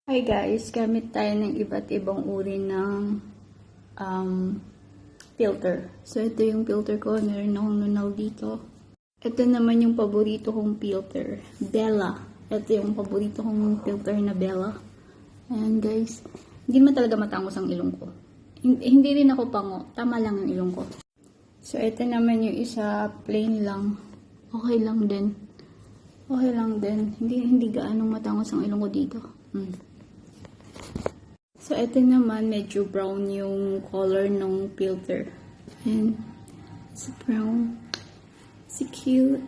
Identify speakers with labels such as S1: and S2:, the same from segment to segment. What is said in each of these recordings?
S1: Hi guys, gamit tayo ng iba't ibang uri ng filter. So ito yung filter ko, meron akong lunaw dito. Ito naman yung paborito kong filter, Bella. Ito yung paborito kong filter na Bella. Ayan guys, hindi naman talaga matangos ang ilong ko. Hindi rin ako pango, tama lang ang ilong ko. So ito naman yung isa, plain lang. Okay lang din. Okay lang din. Hindi gaanong matangos ang ilong ko dito. So, ito naman, medyo brown yung color ng filter. And, it's brown. It's cute.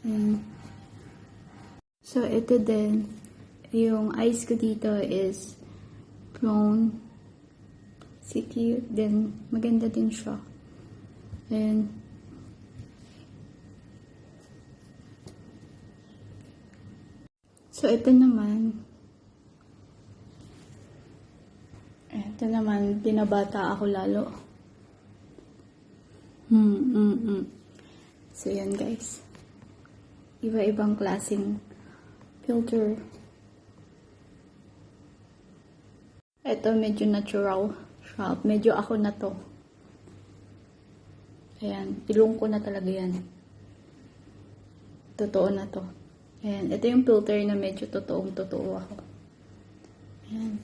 S1: And, so, ito din. Yung eyes ko dito is brown. It's cute. Then, maganda din siya. And, so, ito naman, pinabata ako lalo. So, yan guys. Iba-ibang klaseng filter. Ito medyo natural. Medyo ako na to. Ayan. Ilong ko na talaga yan. Totoo na to. Ayan. Ito yung filter na medyo totoong-totoo ako. Ayan.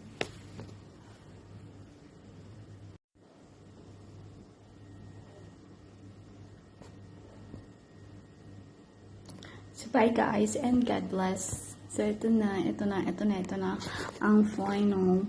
S1: So, bye guys and God bless. So, ito na ang final